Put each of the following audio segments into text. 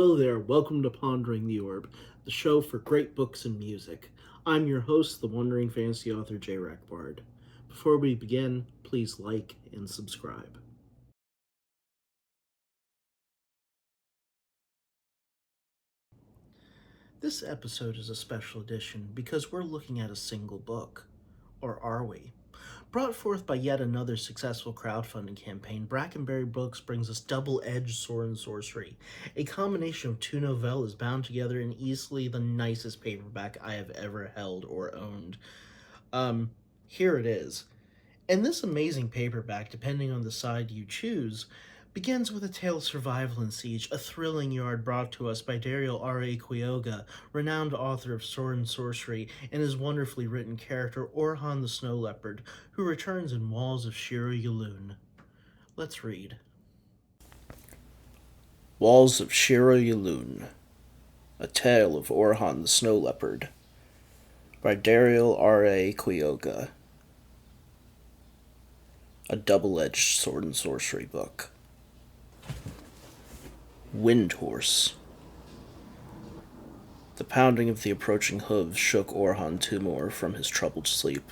Hello there, welcome to Pondering the Orb, the show for great books and music. I'm your host, the wandering fantasy author J. Bard. Before we begin, please like and subscribe. This episode is a special edition because we're looking at a single book. Or are we? Brought forth by yet another successful crowdfunding campaign, Brackenberry Books brings us Double-Edged Sword Sorcery, a combination of two novellas bound together in easily the nicest paperback I have ever held or owned. Here it is. And this amazing paperback, depending on the side you choose, begins with a tale of survival and siege, a thrilling yard brought to us by Dariel Quiogue, renowned author of Sword and Sorcery, and his wonderfully written character Orhan the Snow Leopard, who returns in Walls of Shira Yulun. Let's read. Walls of Shira Yulun, A Tale of Orhan the Snow Leopard, by Dariel Quiogue. A double-edged sword and sorcery book. Wind Horse. The pounding of the approaching hooves shook Orhan Tumor from his troubled sleep.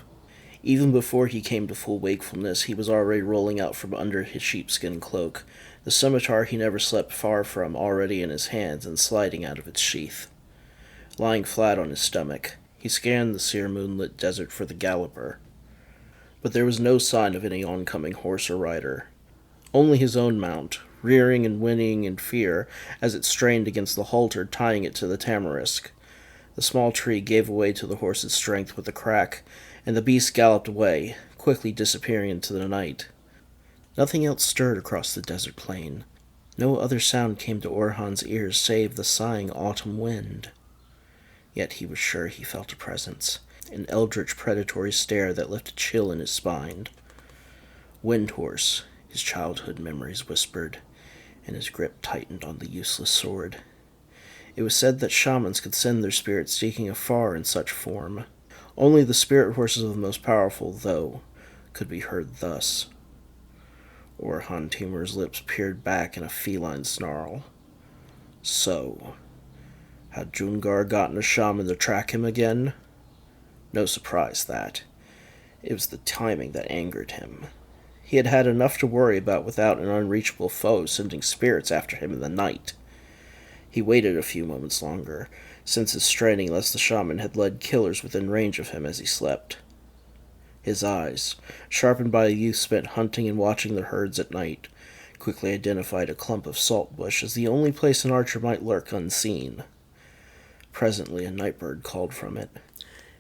Even before he came to full wakefulness, he was already rolling out from under his sheepskin cloak, the scimitar he never slept far from already in his hands and sliding out of its sheath. Lying flat on his stomach, he scanned the sere moonlit desert for the galloper. But there was no sign of any oncoming horse or rider. Only his own mount, rearing and whinnying in fear as it strained against the halter tying it to the tamarisk. The small tree gave way to the horse's strength with a crack, and the beast galloped away, quickly disappearing into the night. Nothing else stirred across the desert plain. No other sound came to Orhan's ears save the sighing autumn wind. Yet he was sure he felt a presence, an eldritch predatory stare that left a chill in his spine. Wind Horse, his childhood memories whispered, and his grip tightened on the useless sword. It was said that shamans could send their spirits seeking afar in such form. Only the spirit horses of the most powerful, though, could be heard thus. Orhan Tumor's lips peered back in a feline snarl. So, had Jungar gotten a shaman to track him again? No surprise, that. It was the timing that angered him. He had had enough to worry about without an unreachable foe sending spirits after him in the night. He waited a few moments longer, senses straining lest the shaman had led killers within range of him as he slept. His eyes, sharpened by a youth spent hunting and watching the herds at night, quickly identified a clump of saltbush as the only place an archer might lurk unseen. Presently a nightbird called from it,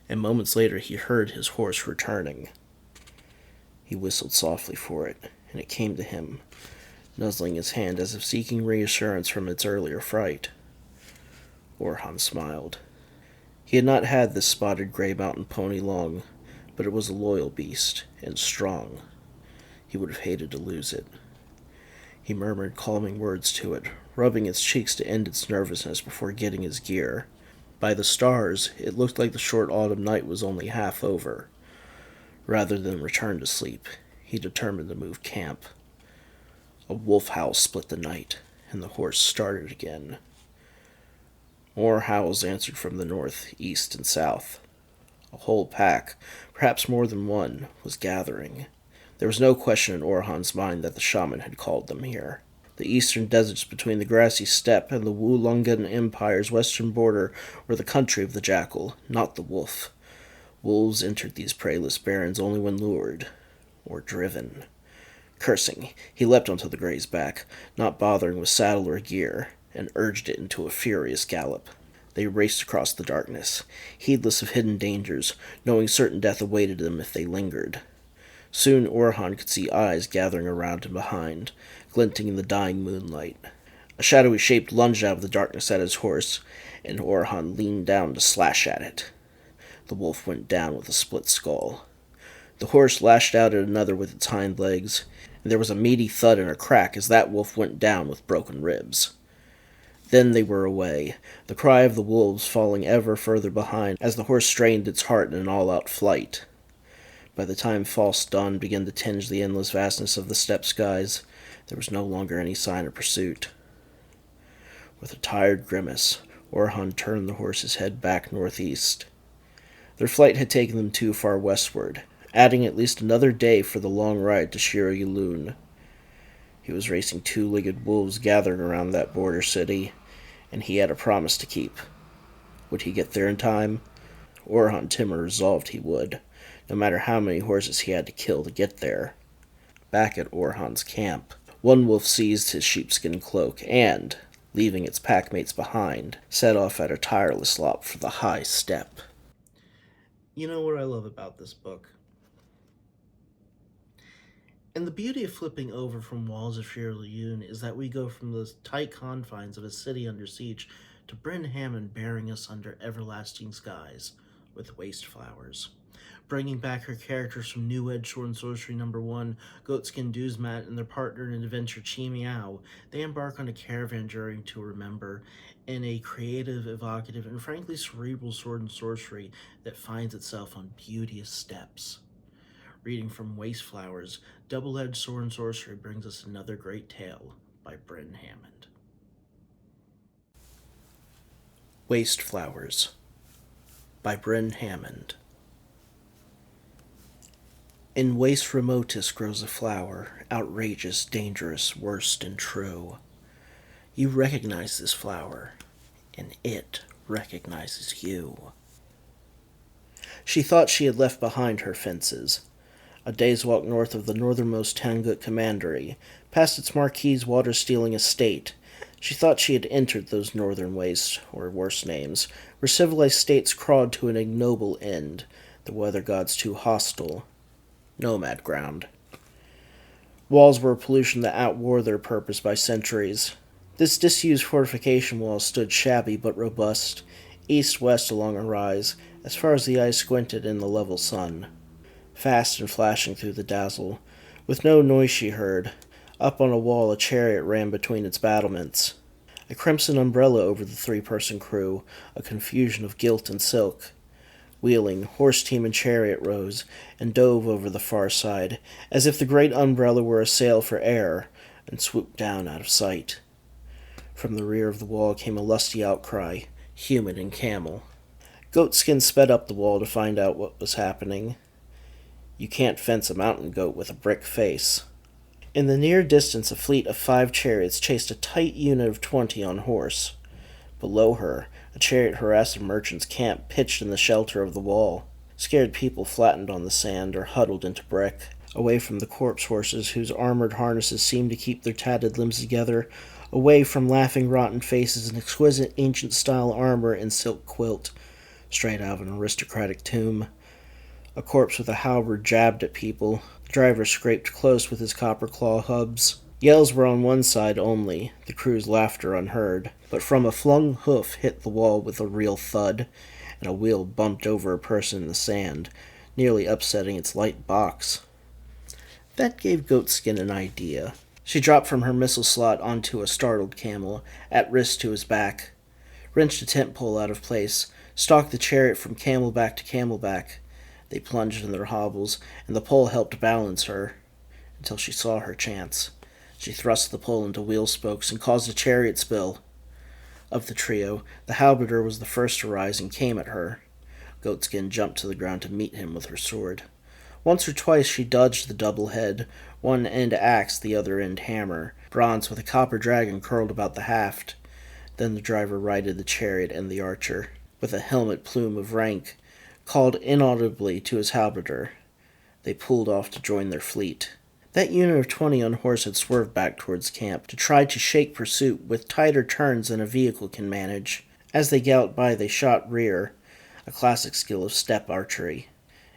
and moments later he heard his horse returning. He whistled softly for it, and it came to him, nuzzling his hand as if seeking reassurance from its earlier fright. Orhan smiled. He had not had this spotted gray mountain pony long, but it was a loyal beast, and strong. He would have hated to lose it. He murmured calming words to it, rubbing its cheeks to end its nervousness before getting his gear. By the stars, it looked like the short autumn night was only half over. Rather than return to sleep, he determined to move camp. A wolf howl split the night, and the horse started again. More howls answered from the north, east, and south. A whole pack, perhaps more than one, was gathering. There was no question in Orhan's mind that the shaman had called them here. The eastern deserts between the grassy steppe and the Wulungan Empire's western border were the country of the jackal, not the wolf. Wolves entered these prayless barrens only when lured, or driven. Cursing, he leapt onto the gray's back, not bothering with saddle or gear, and urged it into a furious gallop. They raced across the darkness, heedless of hidden dangers, knowing certain death awaited them if they lingered. Soon Orhan could see eyes gathering around and behind, glinting in the dying moonlight. A shadowy shape lunged out of the darkness at his horse, and Orhan leaned down to slash at it. The wolf went down with a split skull. The horse lashed out at another with its hind legs, and there was a meaty thud and a crack as that wolf went down with broken ribs. Then they were away, the cry of the wolves falling ever further behind as the horse strained its heart in an all-out flight. By the time false dawn began to tinge the endless vastness of the steppe skies, there was no longer any sign of pursuit. With a tired grimace, Orhan turned the horse's head back northeast. Their flight had taken them too far westward, adding at least another day for the long ride to Shira Yulun. He was racing two-legged wolves gathered around that border city, and he had a promise to keep. Would he get there in time? Orhan Timur resolved he would, no matter how many horses he had to kill to get there. Back at Orhan's camp, one wolf seized his sheepskin cloak and, leaving its packmates behind, set off at a tireless lop for the high steppe. You know what I love about this book? And the beauty of flipping over from Walls of Shira Yulun is that we go from the tight confines of a city under siege to Brynn Hammond bearing us under everlasting skies with waste flowers. Bringing back her characters from Double-Edged Sword Sorcery #1, Goatskin Duzmat and their partner in adventure Chi Meow, they embark on a caravan journey to remember in a creative, evocative, and frankly cerebral sword and sorcery that finds itself on beauteous steppes. Reading from Waste Flowers, Double-Edged Sword and Sorcery brings us another great tale by Brynn Hammond. Waste Flowers by Brynn Hammond. In waste remotus grows a flower, outrageous, dangerous, worst and true. You recognize this flower, and it recognizes you. She thought she had left behind her fences. A day's walk north of the northernmost Tangut Commandery, past its marquis's water-stealing estate, she thought she had entered those northern wastes, or worse names, where civilized states crawled to an ignoble end, the weather gods too hostile. Nomad ground. Walls were a pollution that outwore their purpose by centuries. This disused fortification wall stood shabby but robust, east-west along a rise, as far as the eye squinted in the level sun. Fast and flashing through the dazzle, with no noise she heard, up on a wall a chariot ran between its battlements. A crimson umbrella over the three-person crew, a confusion of gilt and silk. Wheeling, horse team and chariot rose, and dove over the far side, as if the great umbrella were a sail for air, and swooped down out of sight. From the rear of the wall came a lusty outcry, human and camel. Goatskin sped up the wall to find out what was happening. You can't fence a mountain goat with a brick face. In the near distance, a fleet of 5 chariots chased a tight unit of 20 on horse. Below her, a chariot harassed a merchant's camp pitched in the shelter of the wall. Scared people flattened on the sand or huddled into brick, away from the corpse horses whose armored harnesses seemed to keep their tatted limbs together, away from laughing rotten faces and exquisite ancient-style armor and silk quilt, straight out of an aristocratic tomb. A corpse with a halberd jabbed at people. The driver scraped close with his copper claw hubs. Yells were on one side only, the crew's laughter unheard, but from a flung hoof hit the wall with a real thud, and a wheel bumped over a person in the sand, nearly upsetting its light box. That gave Goatskin an idea. She dropped from her missile slot onto a startled camel, at risk to his back, wrenched a tent pole out of place, stalked the chariot from camelback to camelback. They plunged in their hobbles, and the pole helped balance her, until she saw her chance. She thrust the pole into wheel spokes and caused a chariot spill. Of the trio, the halberdier was the first to rise and came at her. Goatskin jumped to the ground to meet him with her sword. Once or twice she dodged the double head, one end axe, the other end hammer, bronze with a copper dragon curled about the haft. Then the driver righted the chariot and the archer, with a helmet plume of rank, called inaudibly to his halberdier. They pulled off to join their fleet. That unit of 20 on horse had swerved back towards camp to try to shake pursuit with tighter turns than a vehicle can manage. As they galloped by, they shot rear, a classic skill of steppe archery.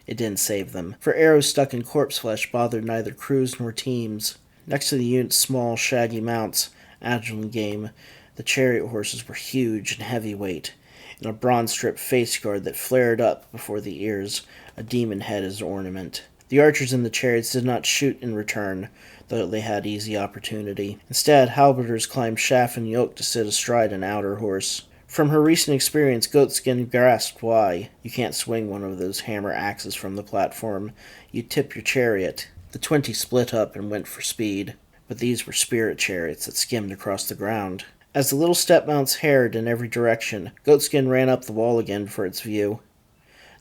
It didn't save them, for arrows stuck in corpse flesh bothered neither crews nor teams. Next to the unit's small, shaggy mounts, agile and game, the chariot horses were huge and heavyweight, in a bronze-strip face guard that flared up before the ears, a demon head as ornament. The archers in the chariots did not shoot in return, though they had easy opportunity. Instead, halberdiers climbed shaft and yoke to sit astride an outer horse. From her recent experience, Goatskin grasped why. You can't swing one of those hammer axes from the platform. You tip your chariot. The 20 split up and went for speed, but these were spirit chariots that skimmed across the ground. As the little step mounts herred in every direction, Goatskin ran up the wall again for its view.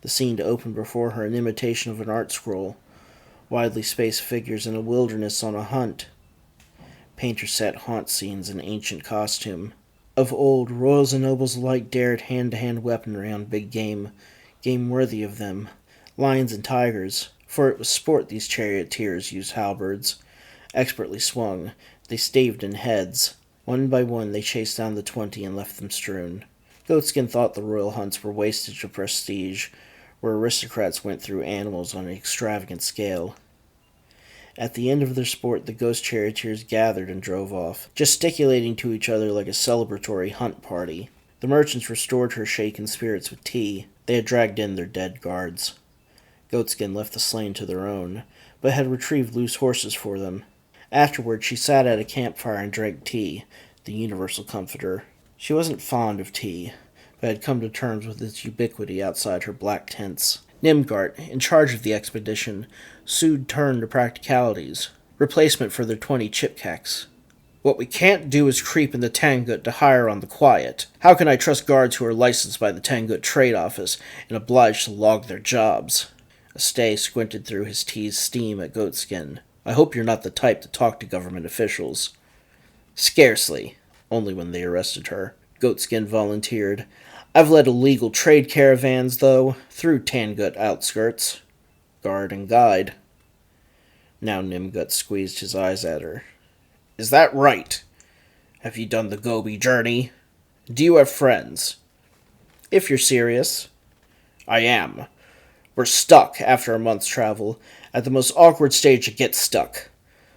The scene opened before her an imitation of an art scroll, widely spaced figures in a wilderness on a hunt. Painters set haunt scenes in ancient costume. Of old, royals and nobles alike dared hand-to-hand weaponry on big game worthy of them, lions and tigers, for it was sport these charioteers used halberds. Expertly swung, they staved in heads. One by one they chased down the 20 and left them strewn. Goatskin thought the royal hunts were wastage of prestige, where aristocrats went through animals on an extravagant scale. At the end of their sport, the ghost charioteers gathered and drove off, gesticulating to each other like a celebratory hunt party. The merchants restored her shaken spirits with tea. They had dragged in their dead guards. Goatskin left the slain to their own, but had retrieved loose horses for them. Afterward, she sat at a campfire and drank tea, the universal comforter. She wasn't fond of tea, but had come to terms with its ubiquity outside her black tents. Nimgart, in charge of the expedition, soon turned to practicalities, replacement for their 20 chipcacks. What we can't do is creep in the Tangut to hire on the quiet. How can I trust guards who are licensed by the Tangut Trade Office and obliged to log their jobs? Astay squinted through his tea's steam at Goatskin. I hope you're not the type to talk to government officials. Scarcely. Only when they arrested her. Goatskin volunteered. I've led illegal trade caravans, though, through Tangut outskirts. Guard and guide. Now Nimgut squeezed his eyes at her. Is that right? Have you done the Gobi journey? Do you have friends? If you're serious. I am. We're stuck after a month's travel, at the most awkward stage to get stuck.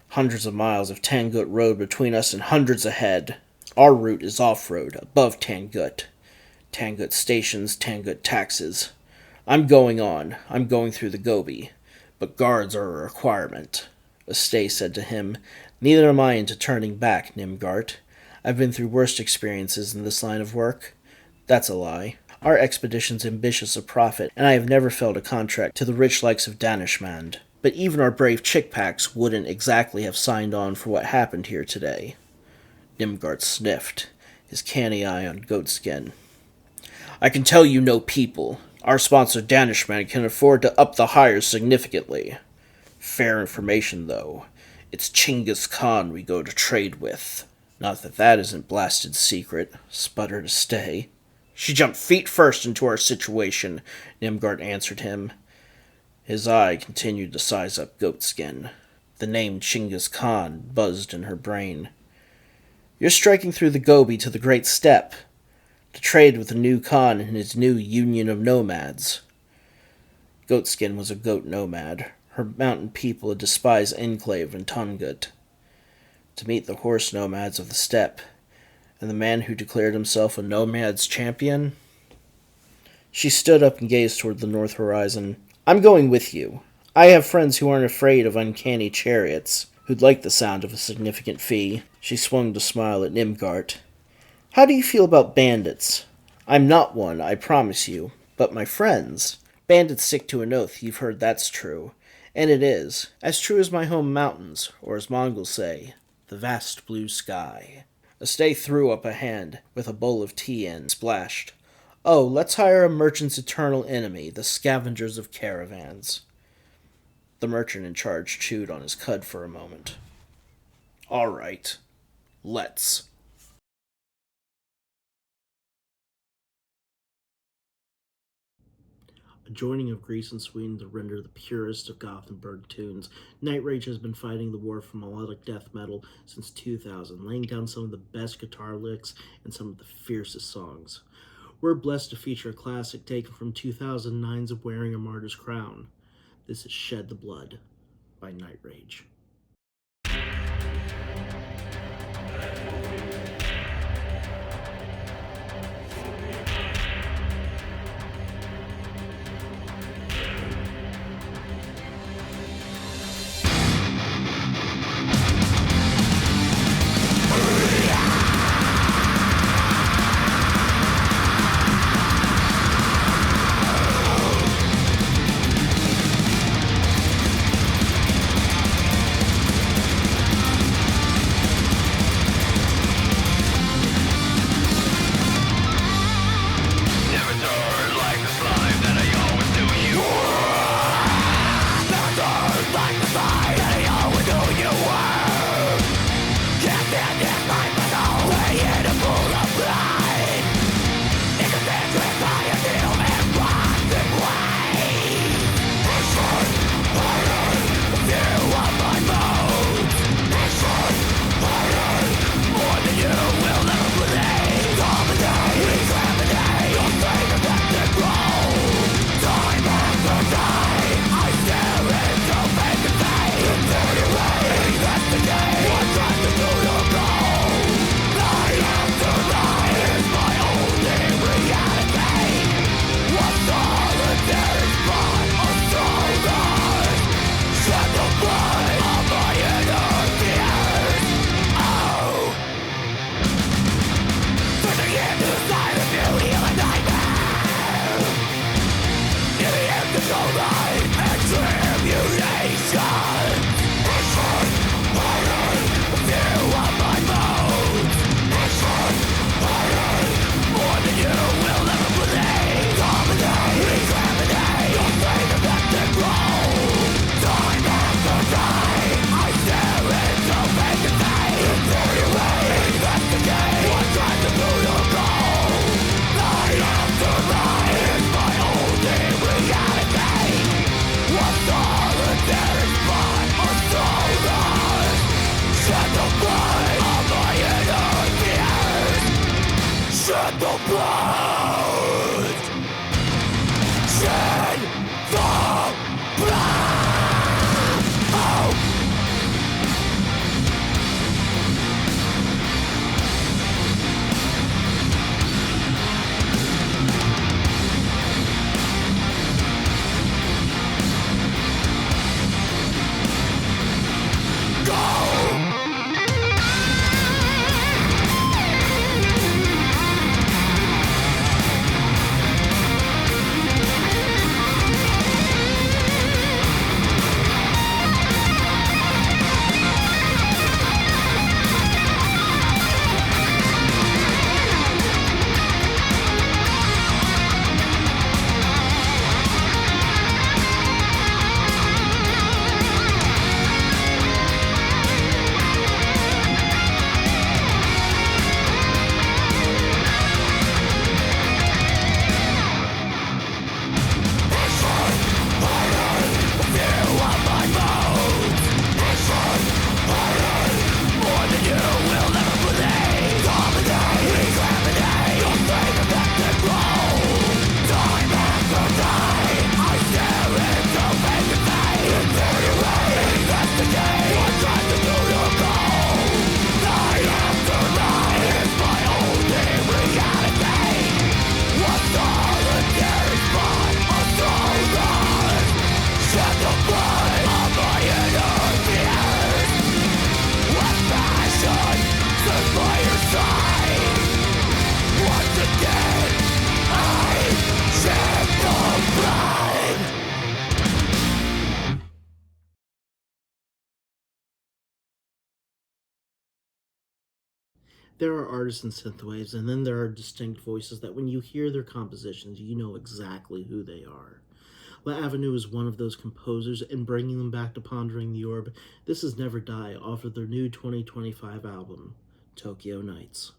Hundreds of miles of Tangut road between us and hundreds ahead. Our route is off-road, above Tangut. Tangut stations, Tangut taxes. I'm going on. I'm going through the Gobi. But guards are a requirement. Astay said to him, Neither am I into turning back, Nimgart. I've been through worse experiences in this line of work. That's a lie. Our expedition's ambitious of profit, and I have never felt a contract to the rich likes of Danishmand. But even our brave chickpacks wouldn't exactly have signed on for what happened here today. Nimgart sniffed, his canny eye on Goatskin. I can tell you know people. Our sponsor Danishmand can afford to up the hires significantly. Fair information, though. It's Chinggis Khan we go to trade with. Not that that isn't blasted secret, sputtered Astay. She jumped feet first into our situation, Nimgart answered him. His eye continued to size up Goatskin. The name Chinggis Khan buzzed in her brain. You're striking through the Gobi to the Great Steppe, to trade with the new Khan and his new Union of Nomads. Goatskin was a goat nomad, her mountain people a despised enclave in Tangut. To meet the horse nomads of the steppe, and the man who declared himself a nomad's champion? She stood up and gazed toward the north horizon. I'm going with you. I have friends who aren't afraid of uncanny chariots, who'd like the sound of a significant fee. She swung to smile at Nimgart. How do you feel about bandits? I'm not one, I promise you, but my friends. Bandits stick to an oath, you've heard that's true. And it is, as true as my home mountains, or as Mongols say, the vast blue sky. Astay threw up a hand, with a bowl of tea in, splashed. Oh, let's hire a merchant's eternal enemy, the scavengers of caravans. The merchant in charge chewed on his cud for a moment. All right, let's. A joining of Greece and Sweden to render the purest of Gothenburg tunes, Nightrage has been fighting the war for melodic death metal since 2000, laying down some of the best guitar licks and some of the fiercest songs. We're blessed to feature a classic taken from 2009's Wearing a Martyr's Crown. This is Shed the Blood by Nightrage. There are artists in synthwaves, and then there are distinct voices that when you hear their compositions, you know exactly who they are. La Avenue is one of those composers, and bringing them back to Pondering the Orb, this is Never Die off of their new 2025 album, Tokyo Nights.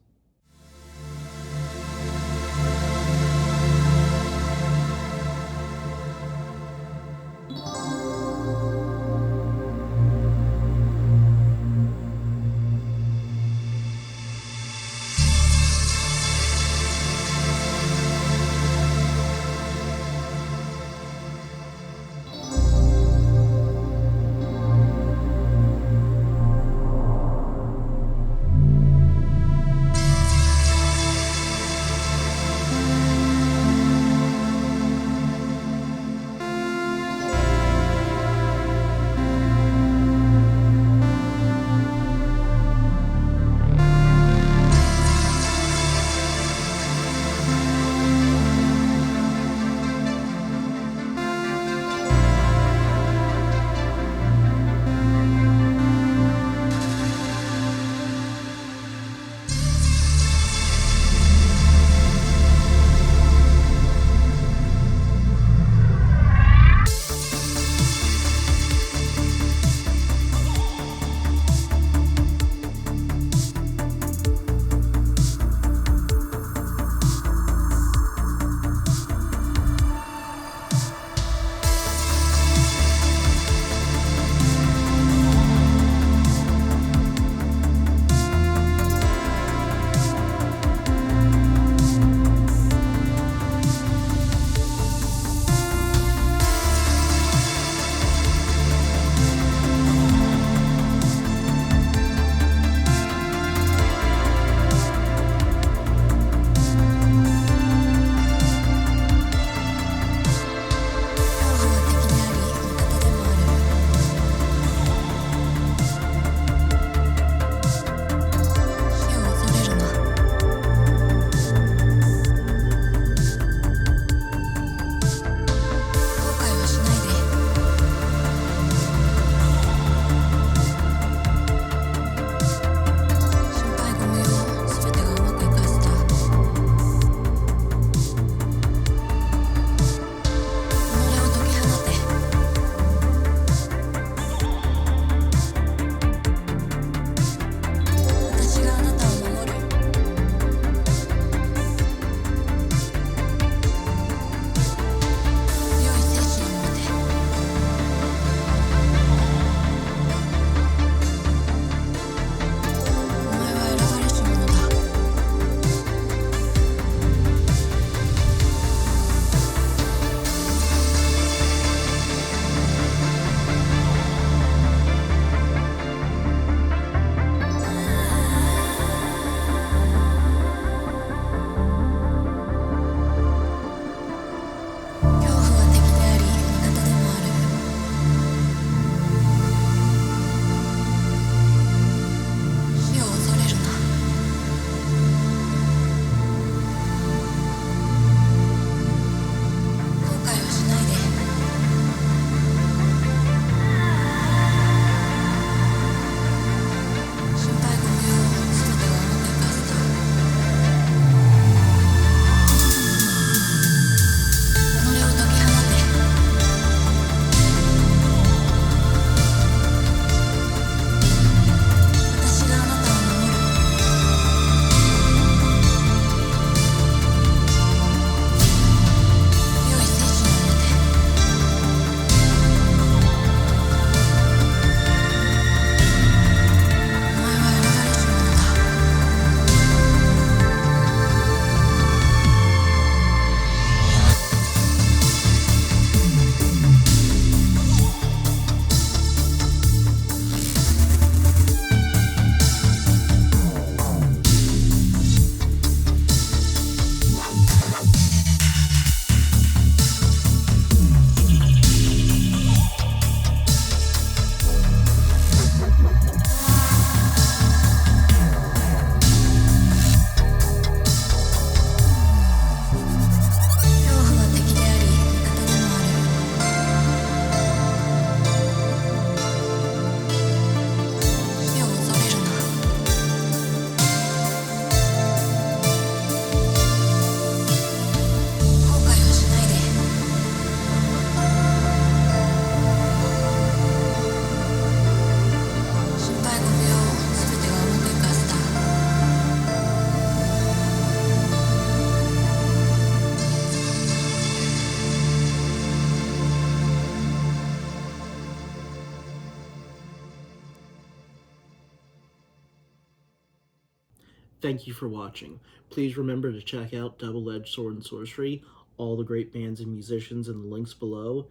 Thank you for watching. Please remember to check out Double-Edged Sword Sorcery, all the great bands and musicians in the links below,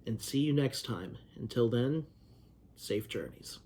and see you next time. Until then, safe journeys.